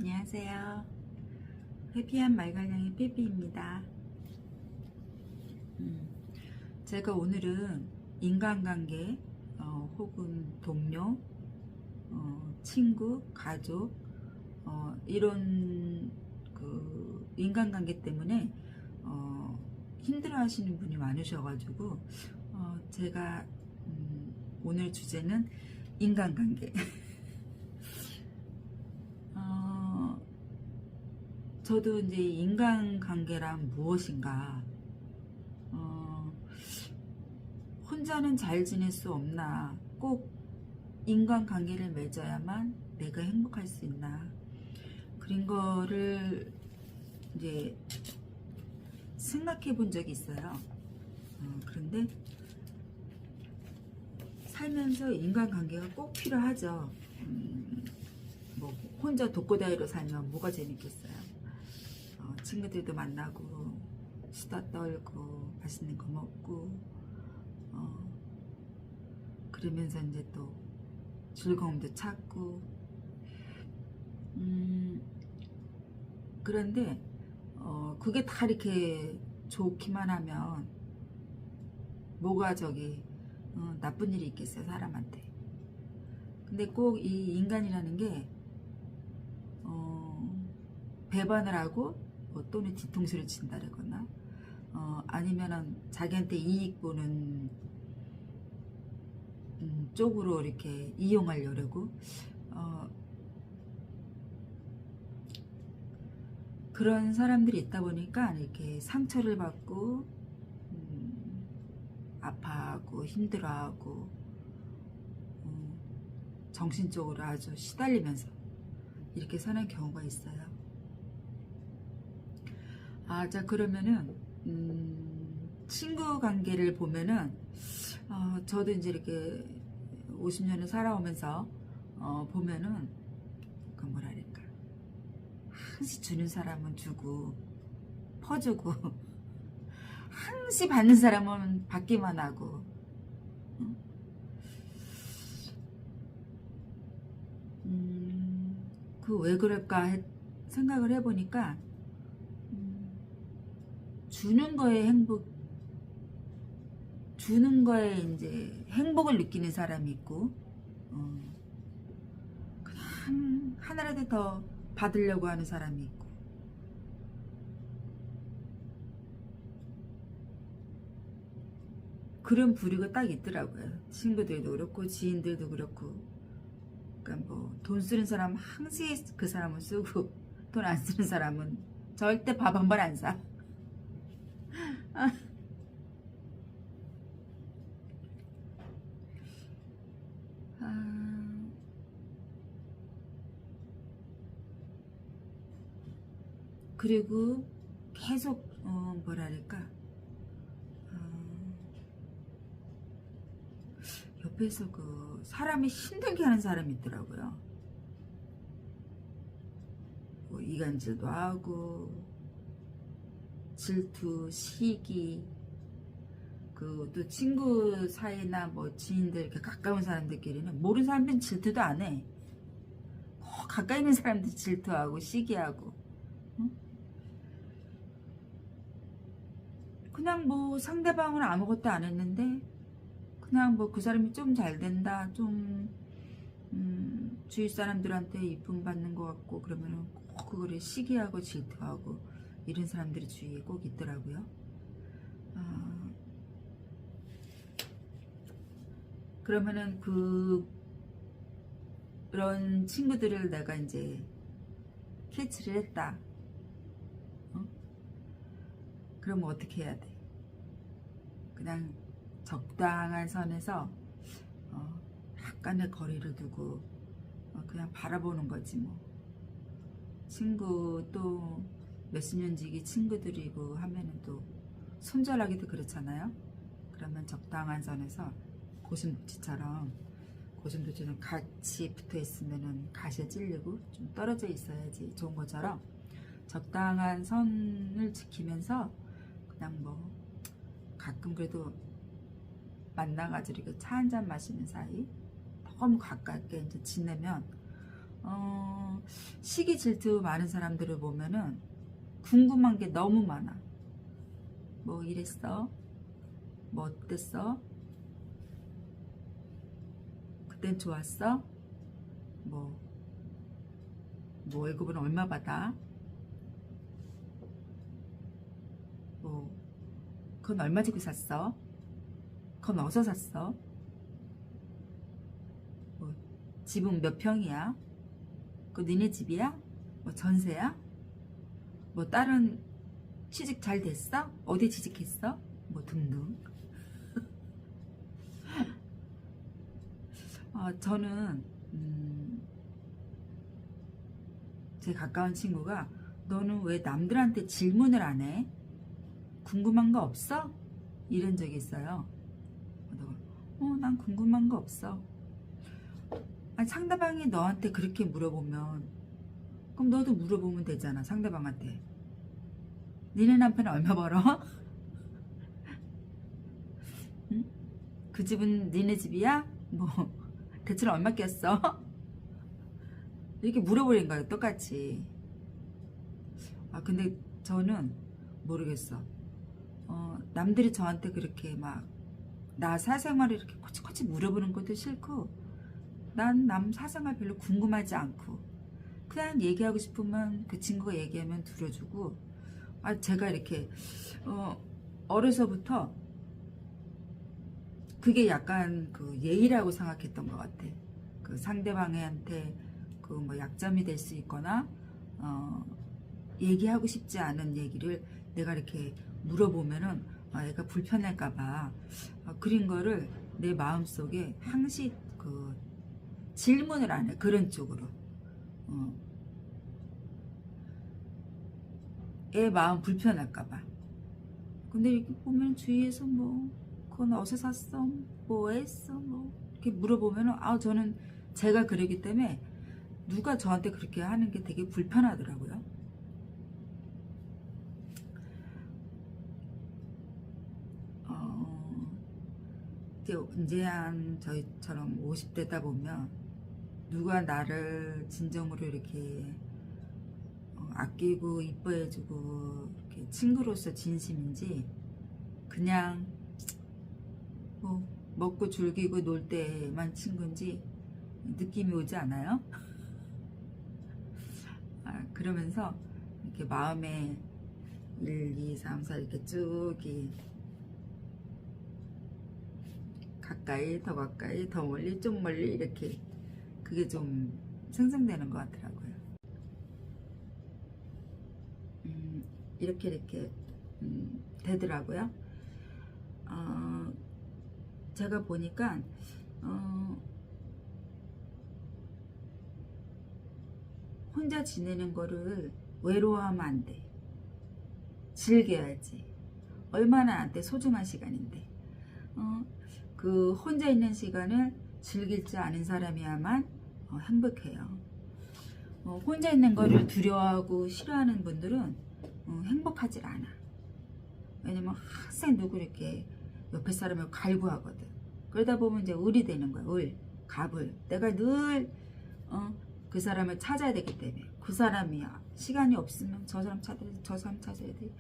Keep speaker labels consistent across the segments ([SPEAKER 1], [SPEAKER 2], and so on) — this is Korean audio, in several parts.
[SPEAKER 1] 안녕하세요. 회피한 말괄량의 빼비입니다. 제가 오늘은 인간관계 혹은 동료, 친구, 가족 이런 그 인간관계 때문에 힘들어하시는 분이 많으셔가지고 제가 오늘 주제는 인간관계. 저도 이제 인간관계란 무엇인가, 혼자는 잘 지낼 수 없나, 꼭 인간관계를 맺어야만 내가 행복할 수 있나, 그런 거를 이제 생각해 본 적이 있어요. 그런데 살면서 인간관계가 꼭 필요하죠. 뭐 혼자 독고다이로 살면 뭐가 재밌겠어요. 친구들도 만나고 수다 떨고 맛있는 거 먹고 그러면서 이제 또 즐거움도 찾고 그런데 그게 다 이렇게 좋기만 하면 뭐가 나쁜 일이 있겠어요, 사람한테. 근데 꼭 이 인간이라는 게 배반을 하고 또는 뒤통수를 친다거나 아니면은 자기한테 이익 보는 쪽으로 이렇게 이용하려고 그런 사람들이 있다 보니까 이렇게 상처를 받고 아파하고 힘들어하고 정신적으로 아주 시달리면서 이렇게 사는 경우가 있어요. 자, 그러면은 친구 관계를 보면은 저도 이제 이렇게 50년을 살아오면서 보면은 그 뭐랄까, 항시 주는 사람은 주고 퍼주고 항시 받는 사람은 받기만 하고 그 왜 그럴까 생각을 해보니까 주는 거에 이제 행복을 느끼는 사람이 있고, 그냥 하나라도 더 받으려고 하는 사람이 있고, 그런 부류가 딱 있더라고요. 친구들도 그렇고 지인들도 그렇고. 그러니까 뭐 돈 쓰는 사람은 항상 그 사람은 쓰고, 돈 안 쓰는 사람은 절대 밥 한 번 안 사. 그리고 계속 뭐랄까, 옆에서 그 사람이 힘들게 하는 사람이 있더라고요. 뭐 이간질도 하고 질투, 시기, 그 또 친구 사이나 뭐 지인들 이렇게 가까운 사람들끼리는 모르는 사람들은 질투도 안 해. 가까이 있는 사람들 질투하고 시기하고, 응? 그냥 뭐 상대방은 아무것도 안 했는데 그냥 뭐 그 사람이 좀 잘 된다, 좀 주위 사람들한테 이쁨 받는 것 같고 그러면은 꼭 그거를 시기하고 질투하고 이런 사람들이 주위에 꼭 있더라고요. 그러면은 그런 친구들을 내가 이제 캐치를 했다. 그러면 어떻게 해야 돼? 그냥 적당한 선에서 약간의 거리를 두고 그냥 바라보는 거지 뭐. 친구 또 몇십 년 지기 친구들이고 하면은 또 손절하기도 그렇잖아요. 그러면 적당한 선에서 고슴도치는 같이 붙어 있으면은 가시에 찔리고 좀 떨어져 있어야지 좋은 것처럼 적당한 선을 지키면서 그냥 뭐 가끔 그래도 만나가지고 이렇게 차 한잔 마시는 사이 너무 가깝게 이제 지내면 시기 질투 많은 사람들을 보면은 궁금한 게 너무 많아. 뭐 이랬어? 뭐 어땠어? 그땐 좋았어? 뭐 월급은 얼마 받아? 뭐 그건 얼마 주고 샀어? 그건 어디서 샀어? 뭐 집은 몇 평이야? 그 니네 집이야? 뭐 전세야? 뭐 다른 취직 잘 됐어? 어디 취직했어? 뭐 등등. 저는 제 가까운 친구가 너는 왜 남들한테 질문을 안 해? 궁금한 거 없어? 이런 적이 있어요. 난 궁금한 거 없어. 아니, 상대방이 너한테 그렇게 물어보면 그럼 너도 물어보면 되잖아. 상대방한테. 니네 남편 얼마 벌어? 응? 그 집은 니네 집이야? 뭐 대출 얼마 꼈어? 이렇게 물어버린 거예요. 똑같이. 근데 저는 모르겠어. 남들이 저한테 그렇게 막 나 사생활을 이렇게 코치코치 물어보는 것도 싫고 난 남 사생활 별로 궁금하지 않고 그냥 얘기하고 싶으면 그 친구가 얘기하면 들어주고 제가 이렇게 어려서부터 그게 약간 그 예의라고 생각했던 것 같아. 그 상대방한테 그 뭐 약점이 될 수 있거나 얘기하고 싶지 않은 얘기를 내가 이렇게 물어보면은 애가 불편할까봐 그린 거를 내 마음속에 항시 그 질문을 안 해. 그런 쪽으로. 애 마음 불편할까봐. 근데 이렇게 보면 주위에서 뭐 그건 어디서 샀어? 뭐 했어? 뭐 이렇게 물어보면은 저는 제가 그러기 때문에 누가 저한테 그렇게 하는 게 되게 불편하더라고요. 이제 한 저희처럼 50대다 보면 누가 나를 진정으로 이렇게 아끼고 이뻐해주고 이렇게 친구로서 진심인지 그냥 뭐 먹고 즐기고 놀 때만 친구인지 느낌이 오지 않아요? 그러면서 이렇게 마음에 1, 2, 3, 4 이렇게 쭉 가까이 더 가까이 더 멀리 좀 멀리 이렇게 그게 좀 생성되는 것 같더라고요. 이렇게 되더라고요. 제가 보니까 혼자 지내는 거를 외로워하면 안 돼. 즐겨야지. 얼마나 나한테 소중한 시간인데. 그 혼자 있는 시간을 즐길 줄 아는 사람이야만 행복해요. 혼자 있는 거를 두려워하고 싫어하는 분들은 행복하지 않아. 왜냐면 항상 누구 이렇게 옆에 사람을 갈구하거든. 그러다 보면 이제 을이 되는 거야. 을, 갑을. 내가 늘 그 사람을 찾아야 되기 때문에 그 사람이야. 시간이 없으면 저 사람 찾아야 돼. 저 사람 찾아야 돼.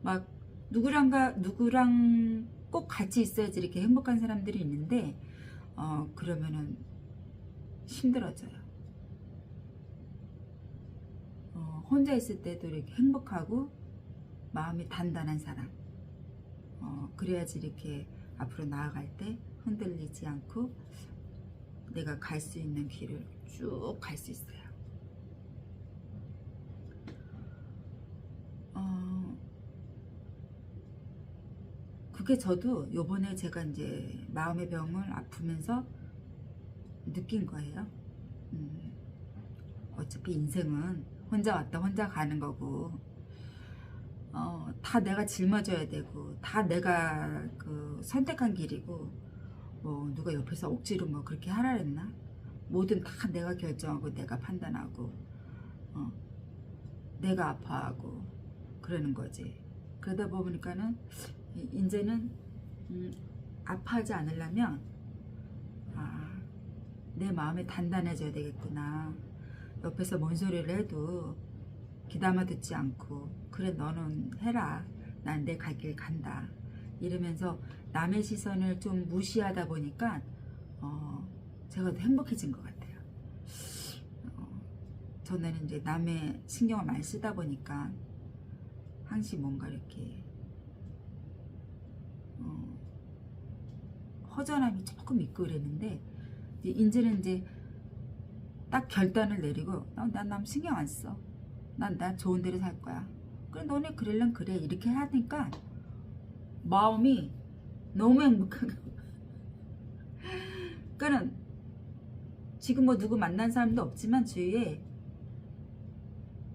[SPEAKER 1] 막 누구랑 꼭 같이 있어야지 이렇게 행복한 사람들이 있는데 그러면은 힘들어져요. 혼자 있을 때도 이렇게 행복하고 마음이 단단한 사람. 그래야지 이렇게 앞으로 나아갈 때 흔들리지 않고 내가 갈 수 있는 길을 쭉 갈 수 있어요. 그게 저도 요번에 제가 이제 마음의 병을 아프면서 느낀 거예요. 어차피 인생은 혼자 왔다 혼자 가는 거고 다 내가 짊어져야 되고 다 내가 그 선택한 길이고 뭐 누가 옆에서 억지로 뭐 그렇게 하라 했나? 뭐든 다 내가 결정하고 내가 판단하고 내가 아파하고 그러는 거지. 그러다 보니까는 이제는 아파하지 않으려면 내 마음이 단단해져야 되겠구나. 옆에서 뭔 소리를 해도 귀담아 듣지 않고 그래 너는 해라 난 내 갈 길 간다 이러면서 남의 시선을 좀 무시하다 보니까 제가 더 행복해진 것 같아요. 저는 이제 남의 신경을 많이 쓰다 보니까 항상 뭔가 이렇게 허전함이 조금 있고 그랬는데 이제는 이제 딱 결단을 내리고 난 남 신경 안 써. 난 좋은 데로 살 거야. 그래 너네 그럴란 그래 이렇게 하니까 마음이 너무 행복한 거. 그러니까 지금 뭐 누구 만난 사람도 없지만 주위에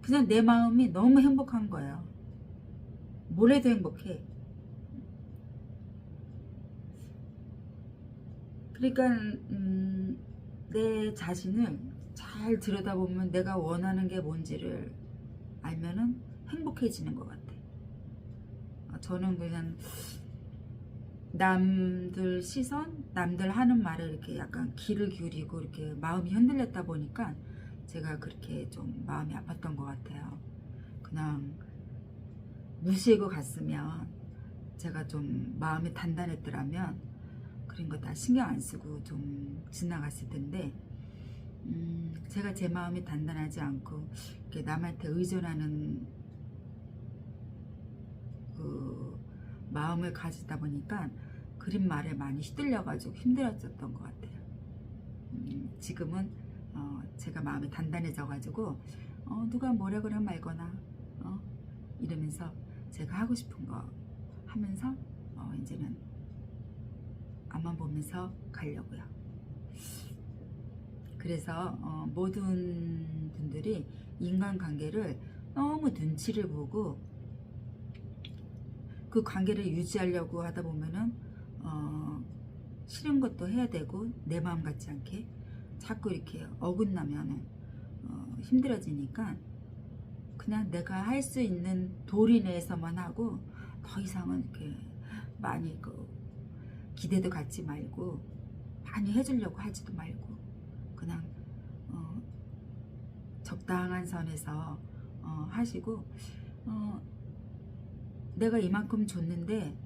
[SPEAKER 1] 그냥 내 마음이 너무 행복한 거예요. 뭘 해도 행복해. 그러니까 내 자신을 잘 들여다보면 내가 원하는 게 뭔지를 알면은 행복해지는 것 같아. 저는 그냥 남들 시선, 남들 하는 말에 이렇게 약간 귀를 기울이고 이렇게 마음이 흔들렸다 보니까 제가 그렇게 좀 마음이 아팠던 것 같아요. 그냥 무시하고 갔으면 제가 좀 마음이 단단했더라면 그런 거 다 신경 안 쓰고 좀 지나갔을 텐데 제가 제 마음이 단단하지 않고 이렇게 남한테 의존하는 그 마음을 가지다 보니까 그린 말에 많이 휘둘려가지고 힘들었었던 것 같아요. 지금은 제가 마음이 단단해져가지고 누가 뭐라 그래 말거나 이러면서 제가 하고 싶은 거 하면서 이제는 앞만 보면서 가려고요. 그래서 모든 분들이 인간관계를 너무 눈치를 보고 그 관계를 유지하려고 하다 보면은 싫은 것도 해야 되고 내 마음 같지 않게 자꾸 이렇게 어긋나면은 힘들어지니까 그냥 내가 할 수 있는 도리 내에서만 하고 더 이상은 이렇게 많이 기대도 갖지 말고 많이 해주려고 하지도 말고 그냥 적당한 선에서 하시고 내가 이만큼 줬는데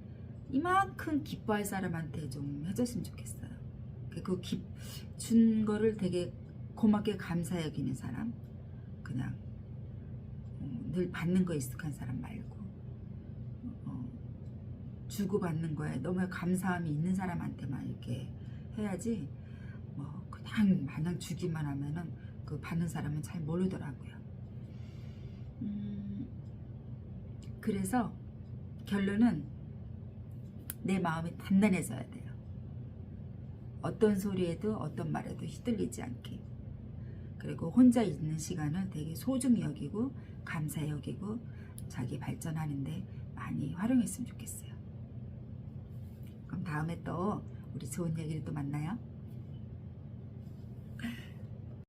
[SPEAKER 1] 이만큼 기뻐할 사람한테 좀 해줬으면 좋겠어요. 준 거를 되게 고맙게 감사 여기는 사람, 그냥 늘 받는 거에 익숙한 사람 말고 주고받는 거에 너무 감사함이 있는 사람한테만 이렇게 해야지 뭐 그냥 마냥 주기만 하면은 그 받는 사람은 잘 모르더라고요. 그래서 결론은 내 마음이 단단해져야 돼요. 어떤 소리에도 어떤 말에도 휘둘리지 않게. 그리고 혼자 있는 시간을 되게 소중히 여기고 감사히 여기고 자기 발전하는데 많이 활용했으면 좋겠어요. 그럼 다음에 또 우리 좋은 얘기를 또 만나요.